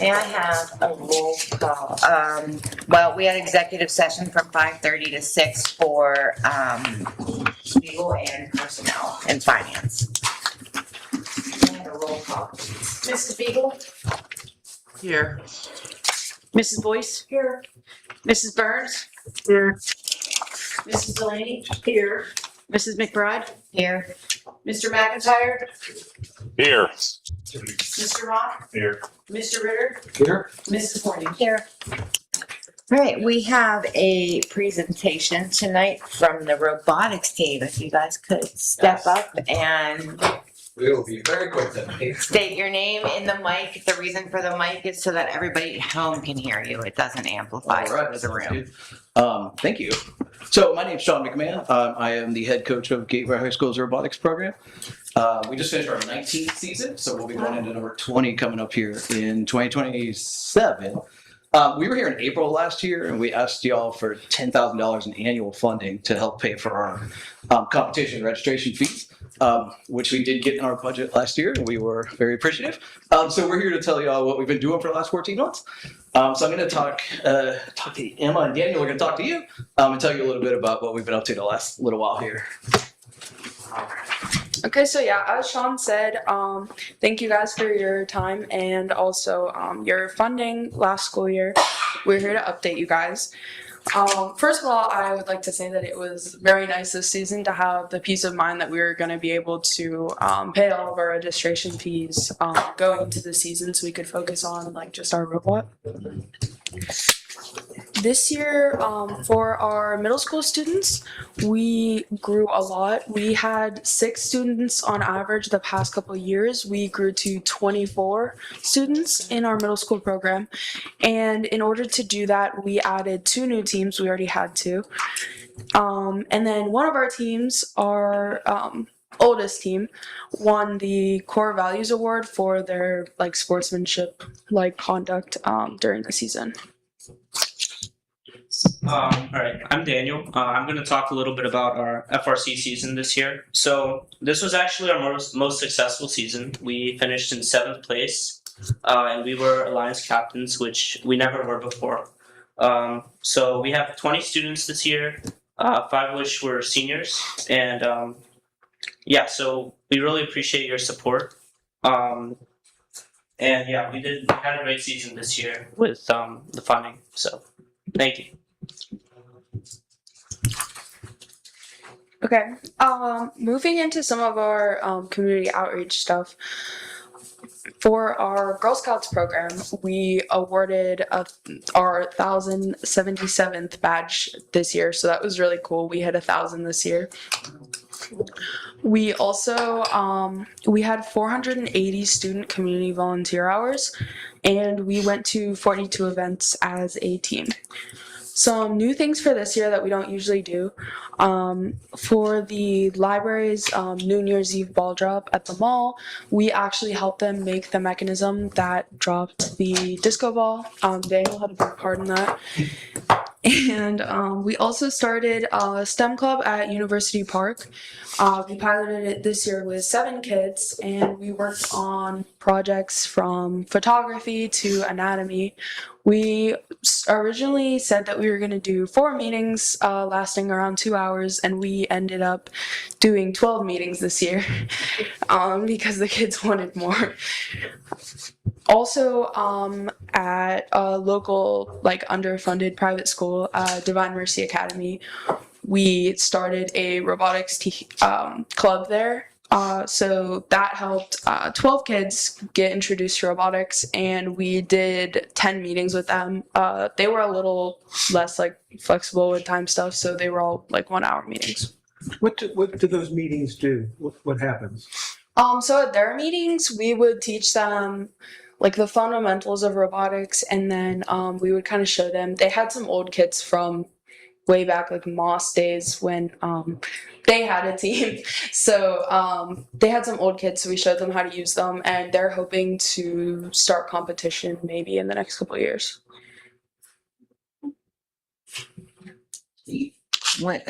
May I have a roll call? Well, we had executive session from 5:30 to 6 for, legal and personnel and finance. May I have a roll call, please? Mr. Beagle? Here. Mrs. Boyce? Here. Mrs. Burns? Here. Mrs. Delaney? Here. Mrs. McBride? Here. Mr. McIntyre? Here. Mr. Rock? Here. Mr. Ritter? Here. Mrs. Horning? Here. All right, we have a presentation tonight from the robotics team. If you guys could step up and We will be very quick tonight. state your name in the mic. The reason for the mic is so that everybody at home can hear you. It doesn't amplify through the room. Thank you. So my name's Sean McMahon. I am the head coach of Gateway High School's robotics program. We just finished our 19th season, so we'll be going into number 20 coming up here in 2027. We were here in April last year, and we asked y'all for $10,000 in annual funding to help pay for our competition registration fees, which we did get in our budget last year, and we were very appreciative. So we're here to tell y'all what we've been doing for the last 14 months. So I'm going to talk to Emma and Daniel. We're going to talk to you and tell you a little bit about what we've been up to the last little while here. Okay, so yeah, as Sean said, thank you guys for your time and also your funding last school year. We're here to update you guys. First of all, I would like to say that it was very nice this season to have the peace of mind that we were going to be able to pay all of our registration fees going into the season so we could focus on like just our robot. This year, for our middle school students, we grew a lot. We had 6 students on average the past couple of years. We grew to 24 students in our middle school program. And in order to do that, we added 2 new teams. We already had 2. And then one of our teams, our oldest team, won the Core Values Award for their like sportsmanship like conduct during the season. All right, I'm Daniel. I'm going to talk a little bit about our FRC season this year. So this was actually our most successful season. We finished in 7th place, and we were Alliance captains, which we never were before. So we have 20 students this year, 5 of which were seniors, and yeah, so we really appreciate your support. And yeah, we had a great season this year with the funding. So thank you. Okay, moving into some of our community outreach stuff. For our Girl Scouts program, we awarded our 1,077th badge this year, so that was really cool. We hit 1,000 this year. We also we had 480 student community volunteer hours, and we went to 42 events as a team. Some new things for this year that we don't usually do. For the library's New Year's Eve ball drop at the mall, we actually helped them make the mechanism that dropped the disco ball. Daniel had a big part in that. And we also started a STEM club at University Park. We piloted it this year with 7 kids, and we worked on projects from photography to anatomy. We originally said that we were going to do 4 meetings lasting around 2 hours, and we ended up doing 12 meetings this year because the kids wanted more. Also, at a local, like, underfunded private school, Divine Mercy Academy, we started a robotics club there. So that helped 12 kids get introduced to robotics, and we did 10 meetings with them. They were a little less, like, flexible with time stuff, so they were all, like, 1-hour meetings. What do those meetings do? What happens? So at their meetings, we would teach them like the fundamentals of robotics, and then we would kind of show them. They had some old kits from way back, like Moss days when they had a team. So they had some old kits, so we showed them how to use them, and they're hoping to start competition maybe in the next couple of years. When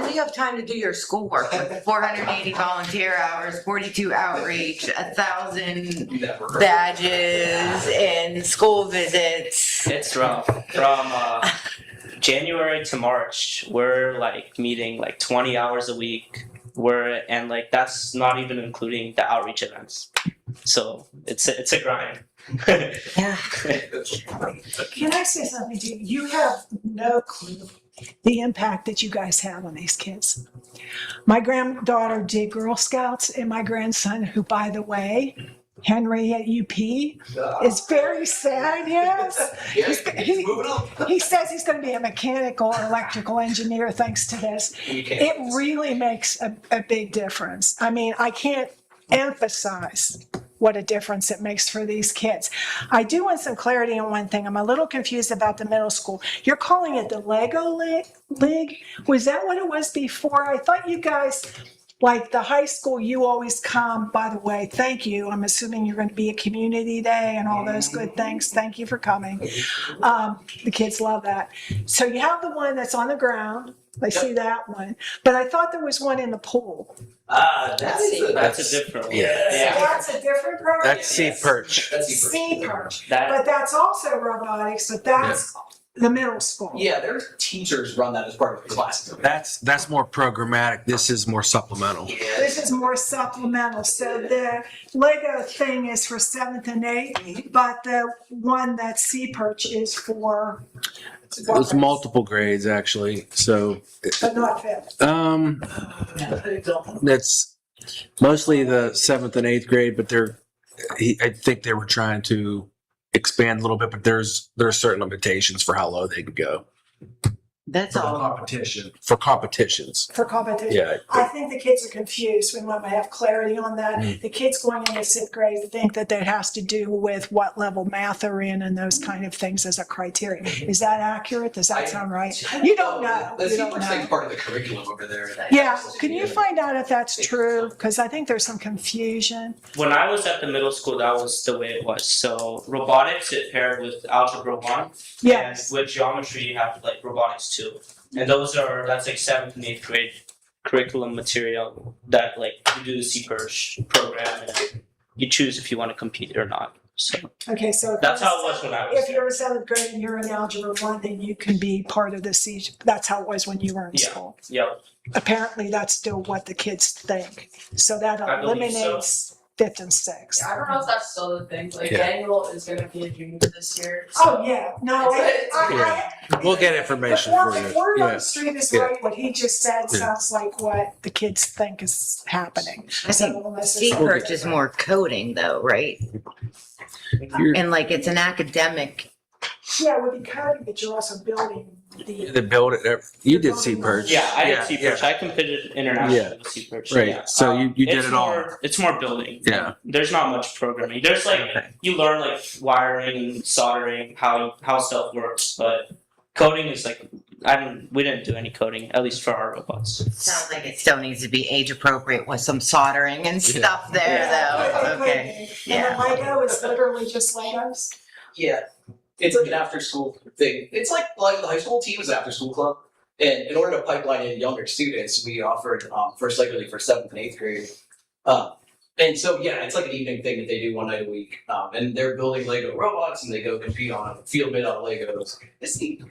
do you have time to do your schoolwork? With 480 volunteer hours, 42 outreach, 1,000 Never. badges, and school visits. It's rough. From January to March, we're like meeting like 20 hours a week. And like that's not even including the outreach events. So it's a grind. Yeah. Can I say something to you? You have no clue the impact that you guys have on these kids. My granddaughter did Girl Scouts, and my grandson, who, by the way, Henry at UP, is very sad, yes. He says he's going to be a mechanical or electrical engineer thanks to this. It really makes a big difference. I mean, I can't emphasize what a difference it makes for these kids. I do want some clarity on one thing. I'm a little confused about the middle school. You're calling it the Lego League? Was that what it was before? I thought you guys, like the high school, you always come, by the way, thank you. I'm assuming you're going to be a community day and all those good things. Thank you for coming. The kids love that. So you have the one that's on the ground. I see that one. But I thought there was one in the pool. That's a different one. So that's a different program? That's Sea Perch. Sea Perch. That But that's also robotics, but that's the middle school. Yeah, their teachers run that as part of the class. That's more programmatic. This is more supplemental. This is more supplemental. So the Lego thing is for 7th and 8th, but the one that's Sea Perch is for It's multiple grades actually. So but not 5th. that's mostly the 7th and 8th grade, but I think they were trying to expand a little bit, but there are certain limitations for how low they could go That's For all. competition. for competitions. For competition. Yeah. I think the kids are confused. We want to have clarity on that. The kids going into 6th grade think that it has to do with what level math they're in and those kind of things as a criteria. Is that accurate? Does that sound right? You don't know. The You Sea don't Perch thing's know. part of the curriculum over there. Yeah, can you find out if that's true? Because I think there's some confusion. when I was at the middle school, that was the way it was. So robotics it paired with algebra 1. Yes. And with geometry you have like robotics 2. And that's like 7th and 8th grade curriculum material that like you do the Sea Perch program and you choose if you want to compete or not. So Okay, so. that's how it was when I was If there. you're in 7th grade and you're in algebra 1, then you can be part of the siege. That's how it was when you were in Yeah. school. Yep. Apparently, that's still what the kids think. So that I believe so. eliminates 5th and 6th. I don't know if that's still the thing. Like Yeah. Daniel is going to be a junior this year. Oh, yeah, no, We'll get information the for you. word on Yeah. the street is Yeah. right. What he just said Yeah. sounds like what the kids think is happening. I think So unless Sea it's- Perch is more coding though, right? You're- And like it's an academic. Yeah, it would be coding, but you're also building The build it. You did Sea Perch. Yeah, I did Yeah, Sea Perch. I competed internationally with Sea Perch. Right. Yeah. So you did it's it all. It's more building. Yeah. There's not much programming. There's like you learn like wiring and soldering, how stuff works, but coding is like we didn't do any coding, at least for our robots. Sounds like it still needs to be age appropriate with some soldering and stuff there though. Okay. And the Lego is literally just Legos? Yeah, it's like an after-school thing. It's like the high school team is an after-school club, and in order to pipeline in younger students, we offered First Lego League for 7th and 8th grade. And so yeah, it's like an evening thing that they do one night a week, and they're building Lego robots, and they go compete on a field made out of Legos. It's neat.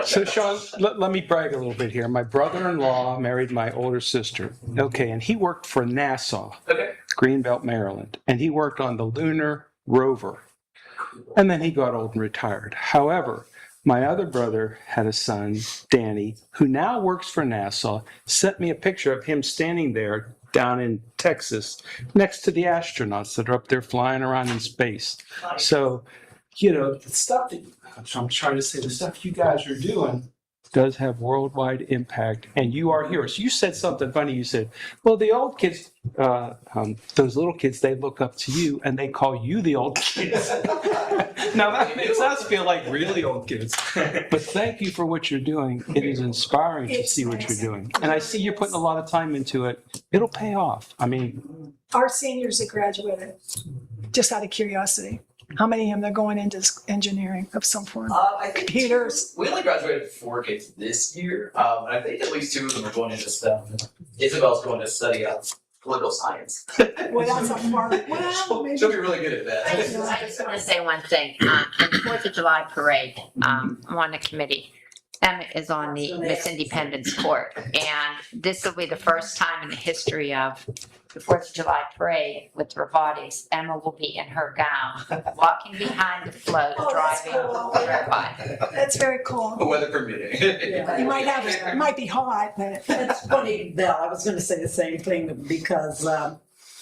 So Sean, let me brag a little bit here. My brother-in-law married my older sister. Okay, and he worked for NASA, Okay. Greenbelt, Maryland, and he worked on the lunar rover. And then he got old and retired. However, my other brother had a son, Danny, who now works for NASA, sent me a picture of him standing there down in Texas next to the astronauts that are up there flying around in space. So, the stuff that I'm trying to say, the stuff you guys are doing does have worldwide impact, and you are heroes. You said something funny. You said, well, the old kids, those little kids, they look up to you and they call you the old kids. Now that makes us feel like really old kids. But thank you for what you're doing. It is inspiring to see what you're doing. And I see you're putting a lot of time into it. It'll pay off. I mean, Our seniors that graduated, just out of curiosity, How many of them are going into engineering of some form? I think Computers. We only graduated 4 kids this year. And I think at least 2 of them are going into STEM. Isabel's going to study political science. Well, that's a far, well, maybe. She'll be really good at I that. just want to say one thing. On the 4th of July parade, I'm on the committee. Emma is on the Miss Independence Court. And this will be the first time in the history of the 4th of July parade with Ravatis. Emma will be in her gown, walking behind the float, Oh, that's driving cool. her by. That's very cool. Weather permitting. You might have, it might be hot, but It's funny, Bill, I was gonna say the same thing because,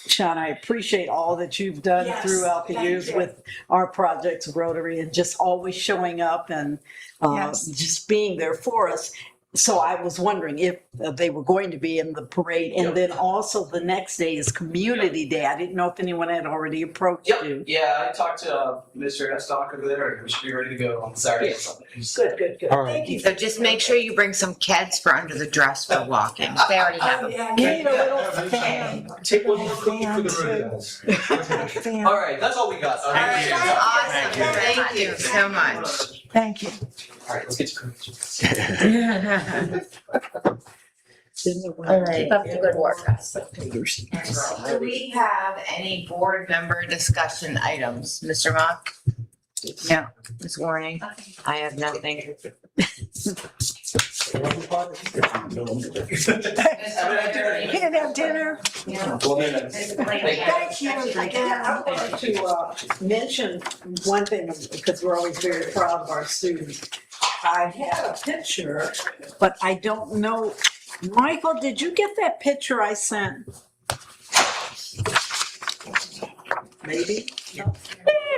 Sean, I appreciate all that you've done Yes, throughout the thank years you. with our projects, Rotary, and just always showing up and Yes. just being there for us. So I was wondering if they were going to be in the parade, and then also the next day is Community Day. I didn't know if anyone had already approached Yep. you. Yeah, I talked to Mr. Estock over there, and we should be ready to go on Saturday or Sunday. Good, good, good. All right. Thank you. So just make sure you bring some kids for under the dress for walking. They already have oh, them. yeah, you need a little fan. Take one more cookie for the Fan, rodeos. Fan. All right, that's all we got. All right, awesome. Thank you so much. Thank you. All right, let's get you cookies. All right. Keep up the good work, guys. Do we have any board member discussion items? Mr. Mock? No. Ms. Warning? I have nothing. You can have dinner. Thank you again. I wanted to mention one thing, because we're always very proud of our students. I had a picture, but I don't know. Michael, did you get that picture I sent? Maybe?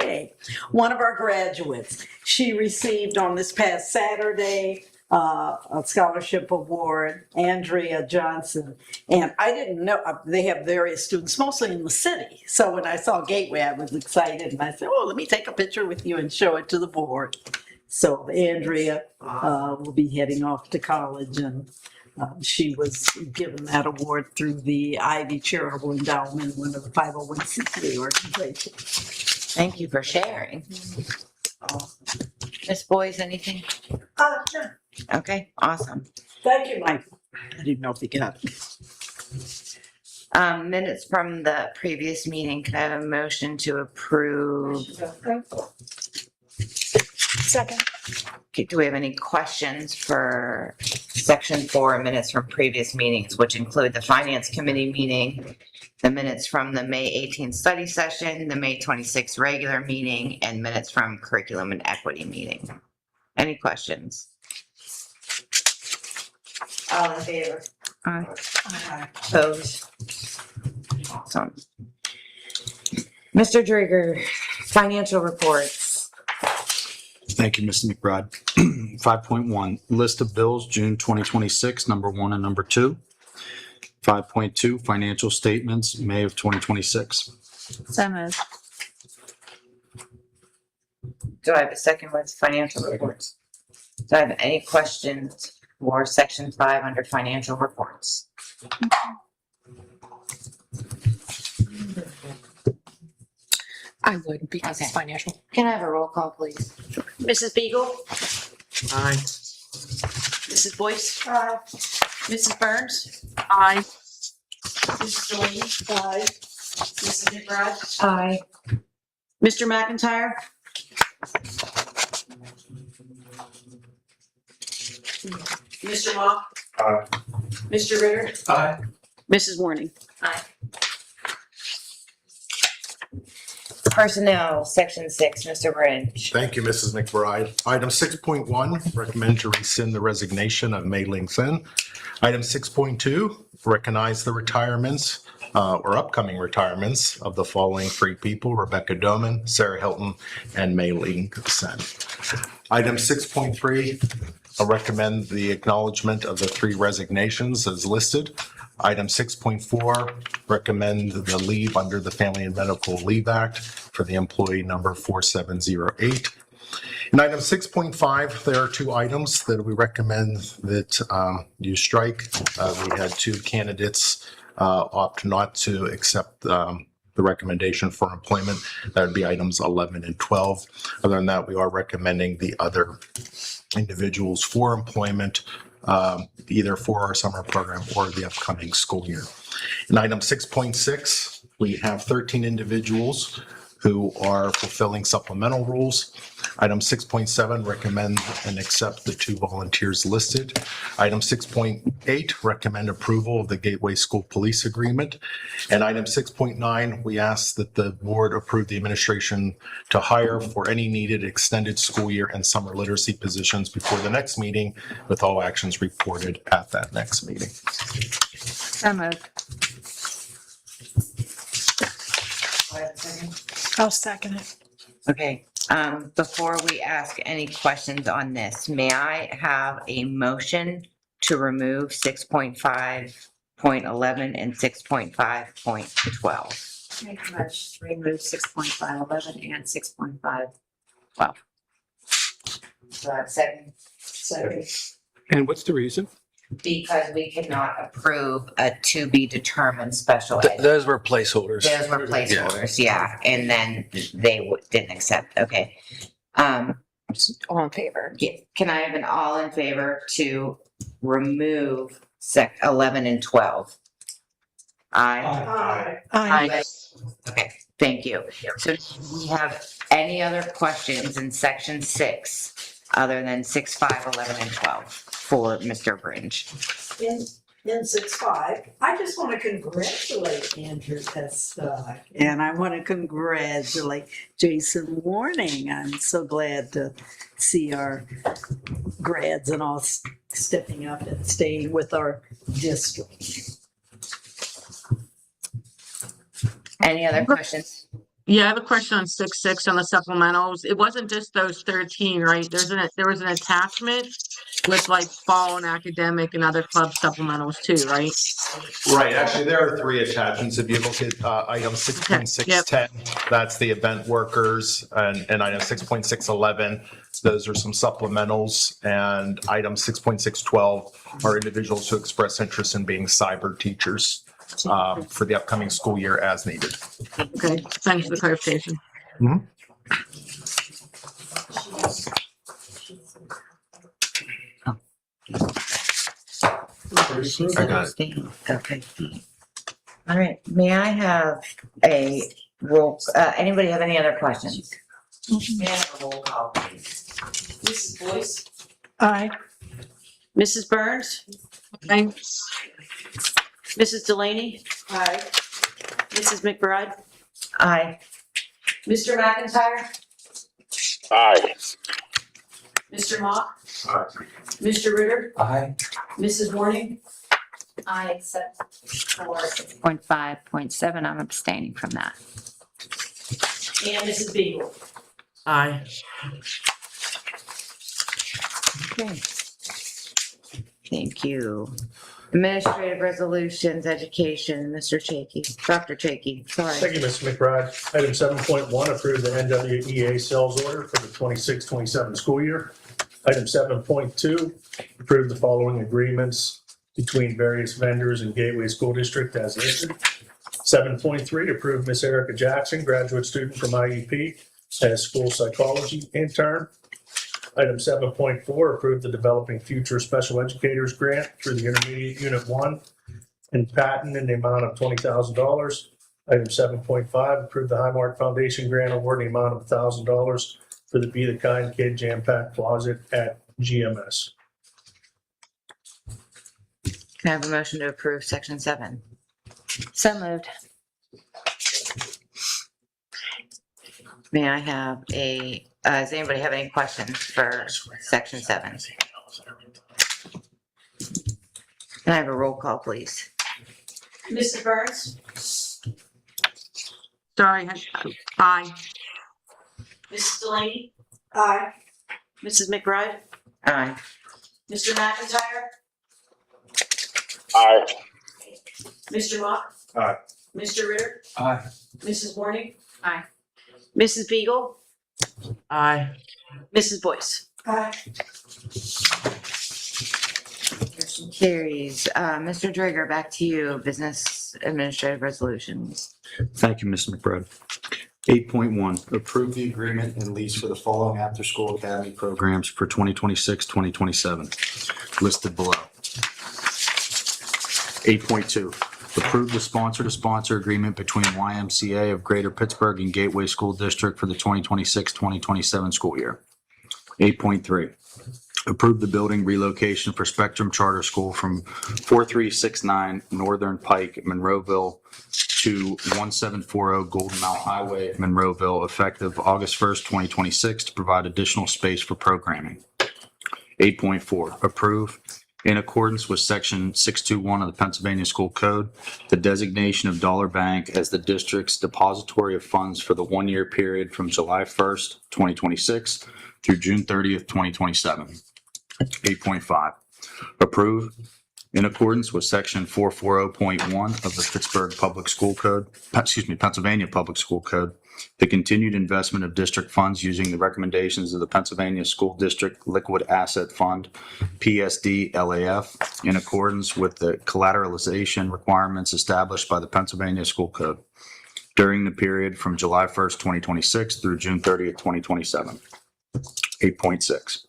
Hey, one of our graduates. She received on this past Saturday a scholarship award, Andrea Johnson. And I didn't know, they have various students, mostly in the city. So when I saw Gateway, I was excited and I said, oh, let me take a picture with you and show it to the board. So Andrea will be heading off to college, and she was given that award through the Ivy Charitable Endowment, one of the 501c3 organizations. Thank you for sharing. Ms. Boyes, anything? Sure. Okay, awesome. Thank you, Michael. I didn't know if you got it. Minutes from the previous meeting, can I have a motion to approve? Second. Okay, do we have any questions for section 4 minutes from previous meetings, which include the finance committee meeting, the minutes from the May 18th study session, the May 26th regular meeting, and minutes from curriculum and equity meeting? Any questions? All in favor? Aye. Opposed? Awesome. Mr. Drigger, financial reports. Thank you, Mr. McBride. 5.1, list of bills, June 2026, number 1 and number 2. 5.2, financial statements, May of 2026. So moved. Do I have a second with financial reports? Do I have any questions for section 5 under financial reports? I would, because Okay. it's financial. Can I have a roll call, please? Mrs. Beagle? Aye. Mrs. Boyce? Aye. Mrs. Burns? Aye. Mrs. Delaney? Aye. Mrs. McBride? Aye. Mr. McIntyre? Mr. Mock? Aye. Mr. Ritter? Aye. Mrs. Warning? Personnel, section 6, Mr. Bridge. Thank you, Mrs. McBride. Item 6.1, recommend to rescind the resignation of Mei Ling Thin. Item 6.2, recognize the retirements or upcoming retirements of the following 3 people: Rebecca Doman, Sarah Hilton, and Mei Ling Thin. Item 6.3, I recommend the acknowledgement of the 3 resignations as listed. Item 6.4, recommend the leave under the Family and Medical Leave Act for the employee number 4708. In item 6.5, there are 2 items that we recommend that you strike. We had 2 candidates opt not to accept the recommendation for employment. That would be items 11 and 12. Other than that, we are recommending the other individuals for employment, either for our summer program or the upcoming school year. In item 6.6, we have 13 individuals who are fulfilling supplemental rules. Item 6.7, recommend and accept the 2 volunteers listed. Item 6.8, recommend approval of the Gateway School Police Agreement. And item 6.9, we ask that the board approve the administration to hire for any needed extended school year and summer literacy positions before the next meeting, with all actions reported at that next meeting. So moved. I'll second it. Okay, before we ask any questions on this, may I have a motion to remove 6.5.11 and 6.5.12? Make a motion to remove 6.511 and 6.5. Second. Second. And what's the reason? Because we cannot approve a to be determined special ed. Those were placeholders. Those were placeholders, yeah, and then they didn't accept, okay. All in favor? Yeah, can I have an all in favor to remove 11 and 12? Aye. Aye. Okay, thank you. So do we have any other questions in section 6 other than 6, 5, 11, and 12 for Mr. Bringe? In 6.5, I just want to congratulate Andrew Testa, and I want to congratulate Jason Warning. I'm so glad to see our grads and all stepping up and staying with our district. Any other questions? Yeah, I have a question on 6.6 on the supplementals. It wasn't just those 13, right? There was an attachment with like fall and academic and other club supplementals too, right? Right, actually, there are 3 attachments. If you look at item 6.610, that's the event workers, and item 6.611, those are some supplementals, and item 6.612 are individuals who express interest in being cyber teachers for the upcoming school year as needed. Okay, thanks for the clarification. I got it. Okay. All right, may I have a roll, anybody have any other questions? May I have a roll call, please? Mrs. Boyce? Aye. Mrs. Burns? Thanks. Mrs. Delaney? Aye. Mrs. McBride? Aye. Mr. McIntyre? Aye. Mr. Mock? Aye. Mr. Ritter? Aye. Mrs. Warning? Aye, except for 6.5.7, I'm abstaining from that. And Mrs. Beagle? Aye. Okay. Thank you. Administrative resolutions, education, Mr. Chaky, Dr. Chaky, sorry. Thank you, Mr. McBride. Item 7.1, approve the NWEA sales order for the 26-27 school year. Item 7.2, approve the following agreements between various vendors and Gateway School District as listed. 7.3, approve Miss Erica Jackson, graduate student from IEP, as school psychology intern. Item 7.4, approve the Developing Future Special Educators Grant through the Intermediate Unit 1 and Patton in the amount of $20,000. Item 7.5, approve the Highmark Foundation Grant award in the amount of $1,000 for the Be the Kind Kid Jam Pack Closet at GMS. Can I have a motion to approve section 7? So moved. May I have a, does anybody have any questions for section 7? Can I have a roll call, please? Mrs. Burns? Sorry, aye. Mrs. Delaney? Aye. Mrs. McBride? Aye. Mr. McIntyre? Aye. Mr. Mock? Aye. Mr. Ritter? Aye. Mrs. Warning? Aye. Mrs. Beagle? Aye. Mrs. Boyce? Aye. Motion carries. Mr. Drager, back to you, business administrative resolutions. Thank you, Mr. McBride. 8.1, approve the agreement and lease for the following after-school academy programs for 2026-2027, listed below. 8.2, approve the sponsor-to-sponsor agreement between YMCA of Greater Pittsburgh and Gateway School District for the 2026-2027 school year. 8.3, approve the building relocation for Spectrum Charter School from 4369 Northern Pike, Monroeville to 1740 Golden Mile Highway, Monroeville, effective August 1st, 2026, to provide additional space for programming. 8.4, approve, in accordance with Section 621 of the Pennsylvania School Code, the designation of Dollar Bank as the district's depository of funds for the one-year period from July 1st, 2026 through June 30th, 2027. 8.5, approve, in accordance with Section 440.1 of the Pittsburgh Public School Code, Pennsylvania Public School Code, the continued investment of district funds using the recommendations of the Pennsylvania School District Liquid Asset Fund, PSD LAF, in accordance with the collateralization requirements established by the Pennsylvania School Code during the period from July 1st, 2026 through June 30th, 2027. 8.6.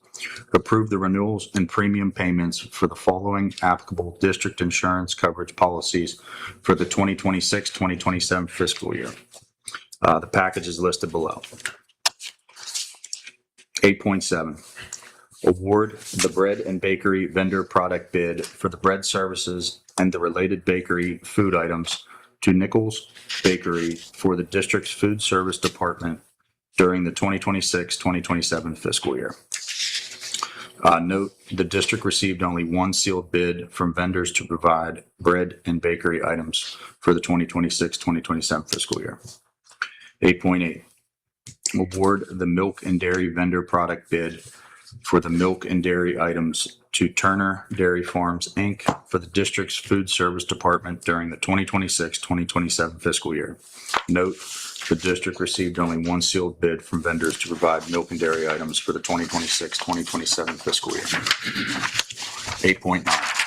Approve the renewals and premium payments for the following applicable district insurance coverage policies for the 2026-2027 fiscal year. The package is listed below. 8.7. Award the bread and bakery vendor product bid for the bread services and the related bakery food items to Nichols Bakery for the district's food service department during the 2026-2027 fiscal year. Note, the district received only one sealed bid from vendors to provide bread and bakery items for the 2026-2027 fiscal year. 8.8, award the milk and dairy vendor product bid for the milk and dairy items to Turner Dairy Farms, Inc. for the district's food service department during the 2026-2027 fiscal year. Note, the district received only one sealed bid from vendors to provide milk and dairy items for the 2026-2027 fiscal year. 8.9.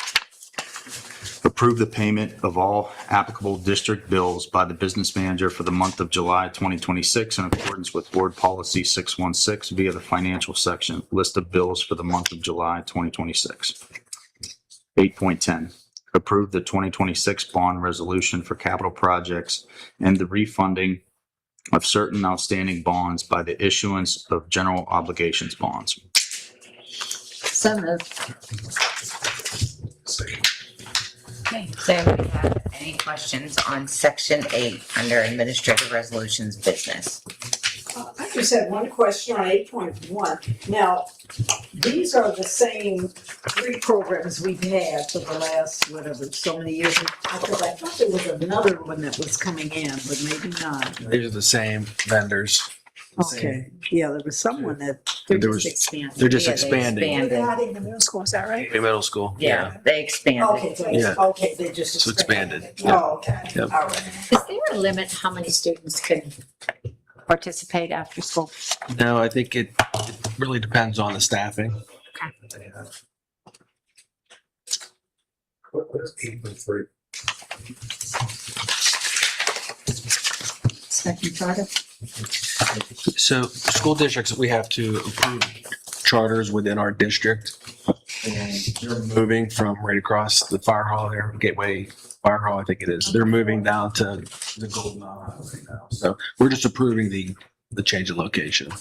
Approve the payment of all applicable district bills by the business manager for the month of July 2026 in accordance with Board Policy 616 via the financial section, list of bills for the month of July 2026. 8.10. Approve the 2026 bond resolution for capital projects and the refunding of certain outstanding bonds by the issuance of general obligations bonds. So moved. Okay, does anybody have any questions on section 8 under administrative resolutions business? I just had one question on 8.1. Now, these are the same three programs we've had for the last, whatever, so many years. Because I thought there was another one that was coming in, but maybe not. These are the same vendors. Okay, yeah, there was someone that, they're There just was- expanding. They're just Yeah, they expanding. expanded. They're adding the middle school, is that right? Middle school. Yeah, they expanded. Okay, so Yeah. okay, they just So expanded. Oh, okay, Yep. all right. Is there a limit how many students can participate after school? No, I think it really depends on the staffing. What is 8.3? Second charter? So school districts, we have to approve charters within our district. And they're moving from right across the fire hall there, Gateway Fire Hall, I think it is. They're moving down to the Golden Mile Highway right now. So we're just approving the change of location.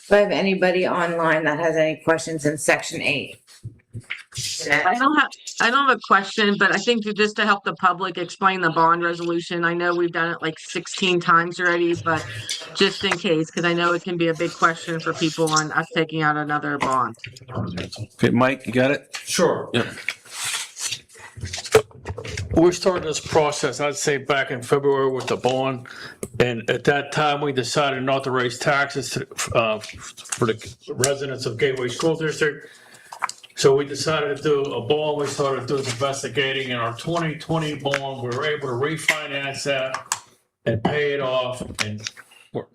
Do I have anybody online that has any questions in section 8? I don't have a question, but I think just to help the public explain the bond resolution, I know we've done it like 16 times already, but just in case, because I know it can be a big question for people on us taking out another bond. Okay, Mike, you got it? Sure. Yep. We started this process, I'd say back in February with the bond. And at that time, we decided not to raise taxes for the residents of Gateway School District. So we decided to do a bond. We started doing investigating in our 2020 bond. We were able to refinance that and pay it off. And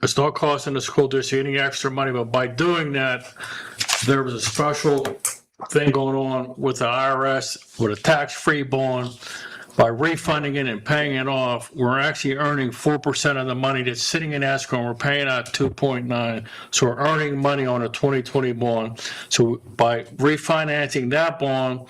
It's not costing the school district any extra money, but by doing that, there was a special thing going on with the IRS with a tax-free bond. By refunding it and paying it off, we're actually earning 4% of the money that's sitting in escrow, and we're paying out 2.9. So we're earning money on a 2020 bond. So by refinancing that bond,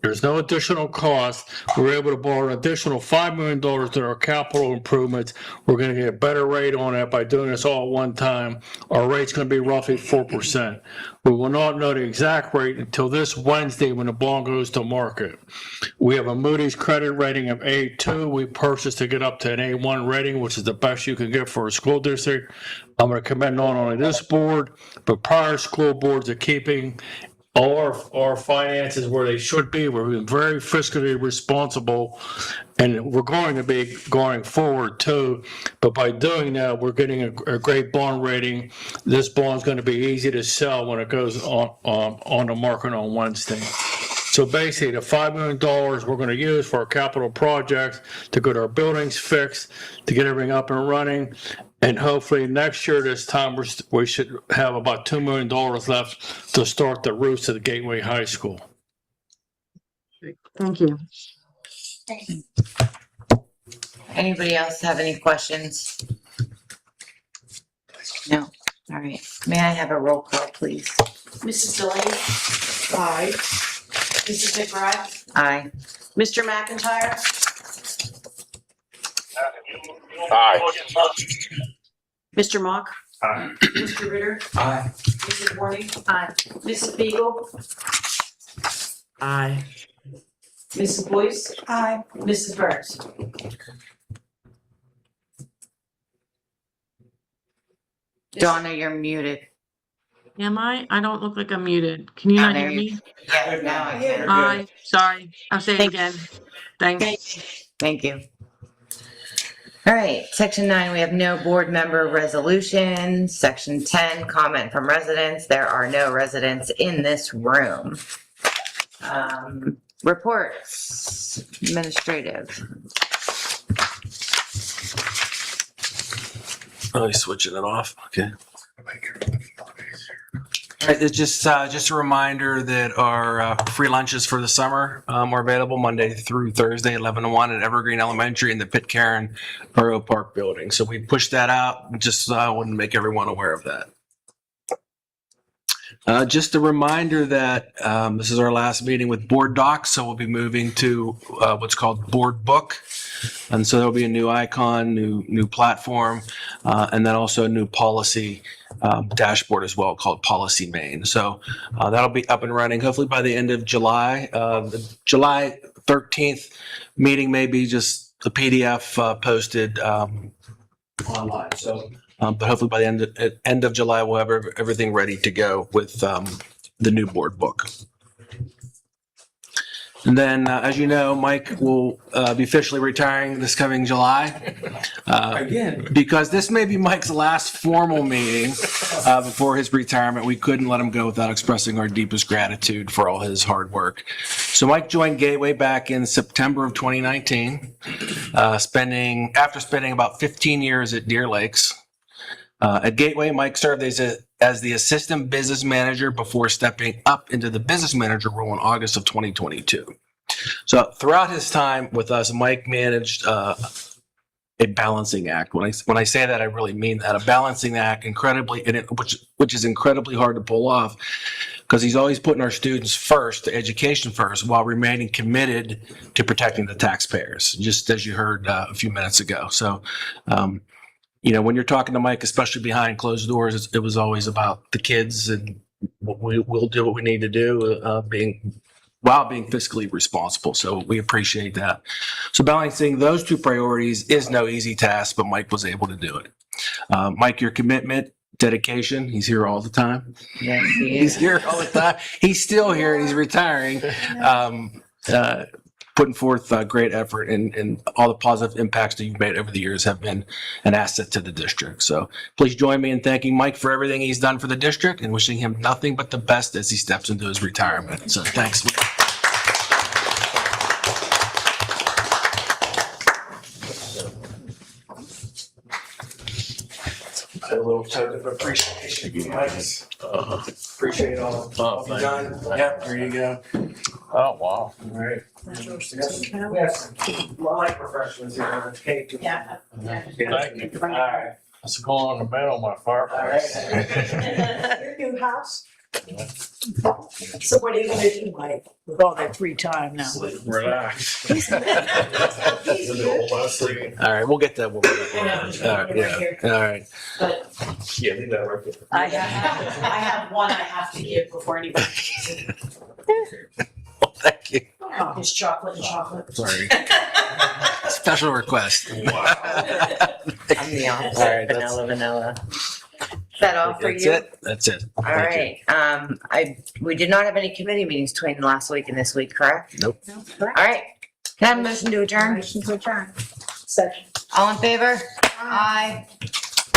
there's no additional cost. We're able to borrow an additional $5 million to our capital improvements. We're going to get a better rate on that by doing this all at one time. Our rate's going to be roughly 4%. We will not know the exact rate until this Wednesday when the bond goes to market. We have a Moody's credit rating of A2. We purchased to get up to an A1 rating, which is the best you can get for a school district. I'm going to commend not only this board, but prior school boards are keeping all our finances where they should be. We're being very fiscally responsible, and we're going to be going forward too. But by doing that, we're getting a great bond rating. This bond's going to be easy to sell when it goes on the market on Wednesday. So basically, the $5 million we're going to use for our capital projects to get our buildings fixed, to get everything up and running. And hopefully next year, this time, we should have about $2 million left to start the roofs of the Gateway High School. Thank you. Anybody else have any questions? No? All right. May I have a roll call, please? Mrs. Delaney? Aye. Mrs. McBride? Aye. Mr. McIntyre? Aye. Mr. Mock? Aye. Mr. Ritter? Aye. Mrs. Warning? Aye. Mrs. Beagle? Aye. Mrs. Boyce? Aye. Mrs. Burns? Donna, you're muted. Am I? I don't look like I'm muted. Can you not there hear you- me? Yeah, now I can. Aye, sorry. I'll say it again. Thanks. Thank you. All right, section 9, we have no board member resolutions. Section 10, comment from residents. There are no residents in this room. Reports, administrative. Oh, he's switching it off. Okay. All right, it's just a reminder that our free lunches for the summer are available Monday through Thursday, 11 to 1 at Evergreen Elementary in the Pitcairn Borough Park building. So we pushed that out. Just wanted to make everyone aware of that. Just a reminder that this is our last meeting with Board Docs, so we'll be moving to what's called Board Book. And so there'll be a new icon, new platform, and then also a new policy dashboard as well called Policy Main. So that'll be up and running hopefully by the end of July. The July 13th meeting may be just a PDF posted online. So, but hopefully by the end of July, we'll have everything ready to go with the new board book. And then, as you know, Mike will be officially retiring this coming July. Again. Because this may be Mike's last formal meeting before his retirement. We couldn't let him go without expressing our deepest gratitude for all his hard work. So Mike joined Gateway back in September of 2019, after spending about 15 years at Deer Lakes. At Gateway, Mike served as the assistant business manager before stepping up into the business manager role in August of 2022. So throughout his time with us, Mike managed a balancing act. When I say that, I really mean that. A balancing act, which is incredibly hard to pull off, because he's always putting our students first, the education first, while remaining committed to protecting the taxpayers, just as you heard a few minutes ago. So, when you're talking to Mike, especially behind closed doors, it was always about the kids and we'll do what we need to do, while being fiscally responsible. So we appreciate that. So balancing those two priorities is no easy task, but Mike was able to do it. Mike, your commitment, dedication, he's here all the time. Yes, he He's is. here all the time. He's still here and he's retiring. Putting forth great effort and all the positive impacts that you've made over the years have been an asset to the district. So please join me in thanking Mike for everything he's done for the district and wishing him nothing but the best as he steps into his retirement. So thanks. a little token of appreciation. Appreciate all you've done. Yep, there you go. Oh, wow. All right. We have some light refreshments here on the cake. Yeah. Thank you. All right. Let's go on the bed on my fireplace. Your new house? So what are you gonna do, Mike, with all that free time now? Relax. All right, we'll get that. All right, yeah. All right. Yeah, leave that right there. I have one I have to give before anybody takes it. Thank you. It's chocolate and chocolate. Sorry. Special request. I'm the opposite, All right, that's- vanilla. Is that all for That's you? it. That's it. All right, we did not have any committee meetings between last week and this week, correct? Nope. All right, can I have a motion to adjourn? Motion to adjourn. Second. All in favor? Aye.